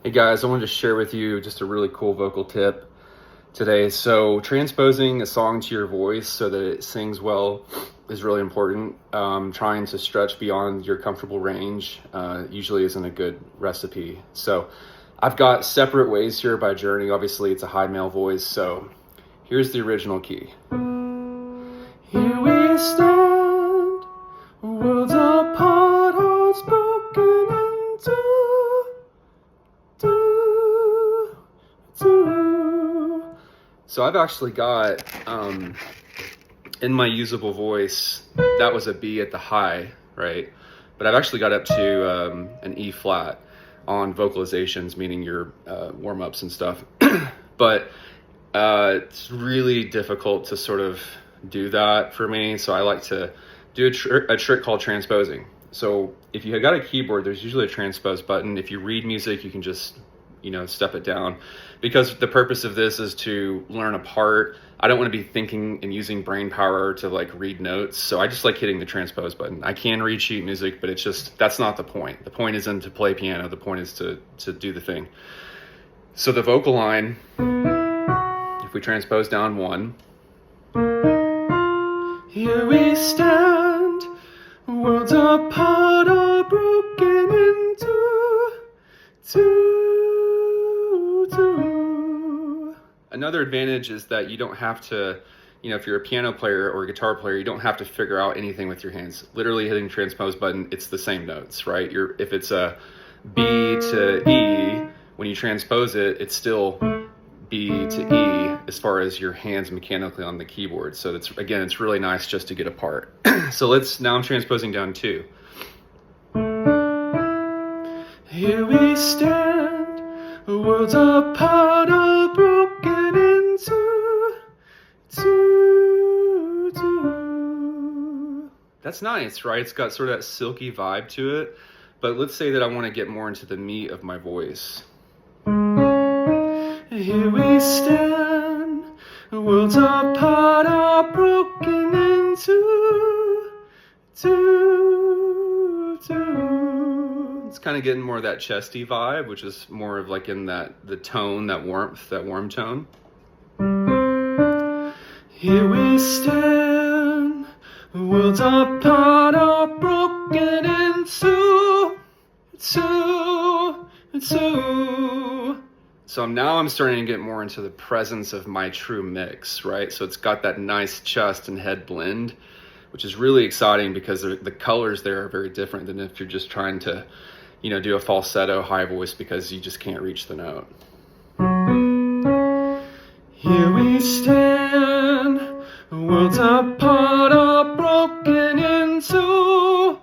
Hey guys, I wanted to share with you just a really cool vocal tip today. So transposing a song to your voice so that it sings well is really important. Trying to stretch beyond your comfortable range usually isn't a good recipe. So I've got separate ways here by journey. Obviously it's a high male voice, so here's the original key. Here we stand, worlds apart, hearts broken into. So I've actually got, in my usable voice, that was a B at the high, right? But I've actually got up to an E flat on vocalizations, meaning your warm-ups and stuff. But it's really difficult to sort of do that for me. So I like to do a trick called transposing. So if you got a keyboard, there's usually a transpose button. If you read music, you can just step it down, because the purpose of this is to learn a part. I don't want to be thinking and using brain power to like read notes. So I just like hitting the transpose button. I can read sheet music, but it's just, that's not the point. The point isn't to play piano. The point is to do the thing. So the vocal line, if we transpose down one, here we stand, worlds apart are broken into two. Another advantage is that you don't have to, if you're a piano player or a guitar player, you don't have to figure out anything with your hands. Literally hitting the transpose button, it's the same notes, right? If it's a B to E, when you transpose it, it's still B to E as far as your hands mechanically on the keyboard. So it's really nice just to get a part. So now I'm transposing down two. Here we stand, worlds apart are broken into two. That's nice, right? It's got sort of that silky vibe to it. But let's say that I want to get more into the meat of my voice. Here we stand, worlds apart are broken into two. It's kind of getting more of that chesty vibe, which is more of like in the tone, that warmth, that warm tone. Here we stand, worlds apart are broken into two. So now I'm starting to get more into the presence of my true mix, right? So it's got that nice chest and head blend, which is really exciting because the colors there are very different than if you're just trying to do a falsetto high voice because you just can't reach the note. Here we stand, worlds apart are broken into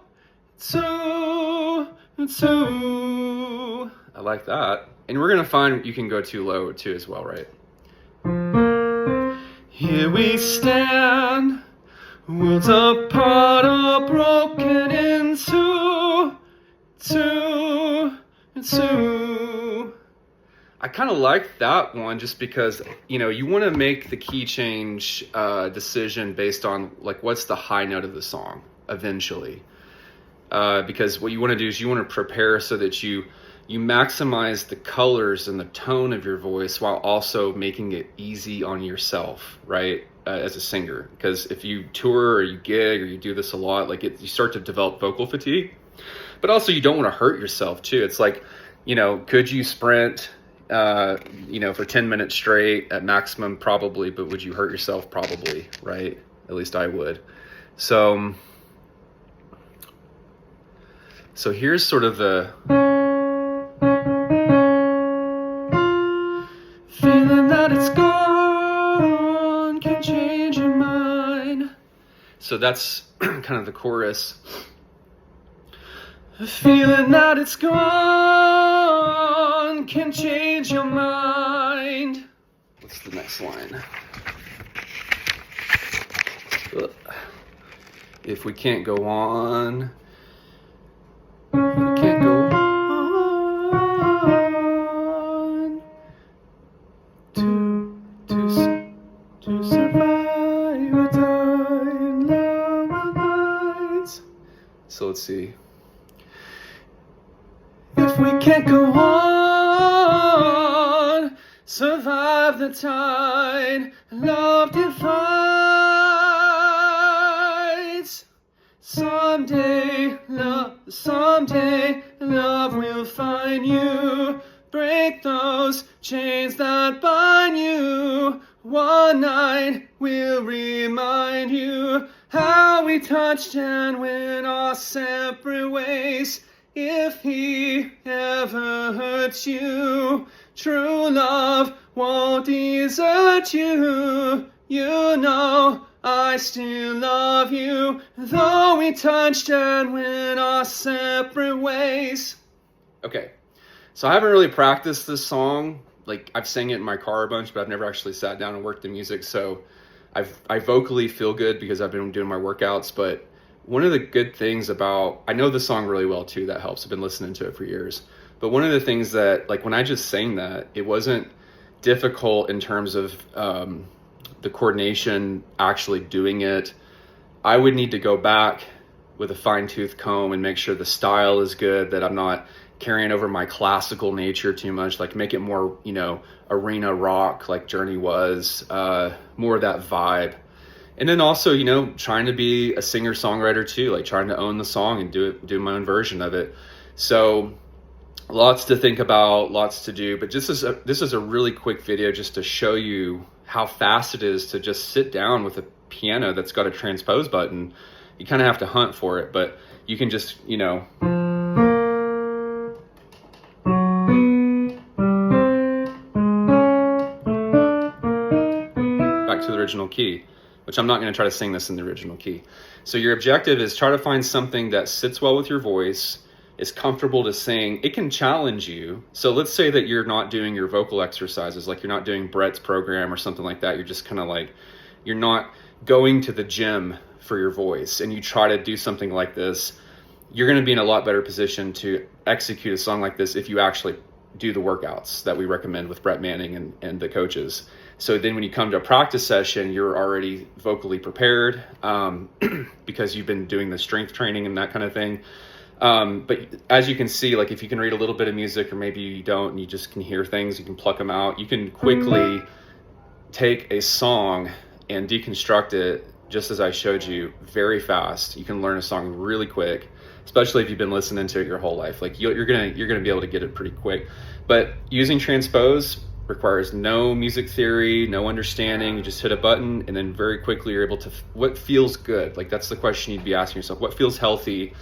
two. I like that. And we're gonna find you can go too low too as well, right? Here we stand, worlds apart are broken into two. I kind of like that one just because, you want to make the key change decision based on like what's the high note of the song eventually. Because what you want to do is you want to prepare so that you maximize the colors and the tone of your voice while also making it easy on yourself, right? As a singer, because if you tour or you gig or you do this a lot, like you start to develop vocal fatigue. But also you don't want to hurt yourself too. It's like, could you sprint, for 10 minutes straight at maximum? Probably, but would you hurt yourself? Probably, right? At least I would. So here's sort of the feeling that it's gone, can change your mind. So that's kind of the chorus. Feeling that it's gone can change your mind. What's the next line? If we can't go on, to survive or die in love nights. So let's see. If we can't go on, survive the tide, love divides. Someday, love will find you. Break those chains that bind you. One night will remind you how we touched and went our separate ways. If he ever hurts you, true love won't desert you. You know I still love you, though we touched and went our separate ways. Okay, so I haven't really practiced this song. Like, I've sang it in my car a bunch, but I've never actually sat down and worked the music. So I vocally feel good because I've been doing my workouts. But one of the good things about, I know the song really well too, that helps. I've been listening to it for years. But one of the things that, like, when I just sang that, it wasn't difficult in terms of the coordination, actually doing it. I would need to go back with a fine-tooth comb and make sure the style is good, that I'm not carrying over my classical nature too much, like make it more, you know, arena rock like Journey was, more of that vibe. And then also, you know, trying to be a singer-songwriter too, like trying to own the song and do my own version of it. So lots to think about, lots to do, but this is a really quick video just to show you how fast it is to just sit down with a piano that's got a transpose button. You kind of have to hunt for it, but you can just, you know, back to the original key, which I'm not going to try to sing this in the original key. So your objective is try to find something that sits well with your voice, is comfortable to sing. It can challenge you. So let's say that you're not doing your vocal exercises, like you're not doing Brett's program or something like that. You're just kind of like, you're not going to the gym for your voice, and you try to do something like this. You're going to be in a lot better position to execute a song like this if you actually do the workouts that we recommend with Brett Manning and the coaches. So then when you come to a practice session, you're already vocally prepared because you've been doing the strength training and that kind of thing. But as you can see, like if you can read a little bit of music, or maybe you don't and you just can hear things, you can pluck them out. You can quickly take a song and deconstruct it, just as I showed you, very fast. You can learn a song really quick, especially if you've been listening to it your whole life. Like you're gonna be able to get it pretty quick. But using transpose requires no music theory, no understanding. You just hit a button, and then very quickly you're able to, what feels good? Like that's the question you'd be asking yourself. What feels healthy?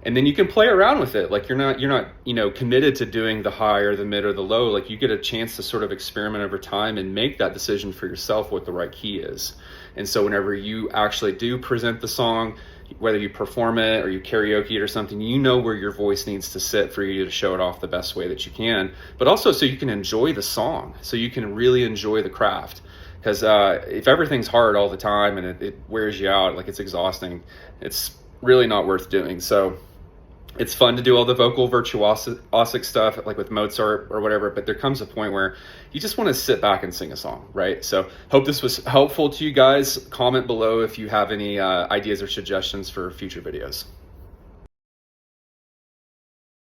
And then you can play around with it. Like you're not, you know, committed to doing the high or the mid or the low. Like you get a chance to sort of experiment over time and make that decision for yourself what the right key is. And so whenever you actually do present the song, whether you perform it or you karaoke it or something, you know where your voice needs to sit for you to show it off the best way that you can, but also so you can enjoy the song, so you can really enjoy the craft. Because if everything's hard all the time and it wears you out, like it's exhausting, it's really not worth doing. So it's fun to do all the vocal virtuosic stuff like with Mozart or whatever, but there comes a point where you just want to sit back and sing a song, right? So hope this was helpful to you guys. Comment below if you have any ideas or suggestions for future videos.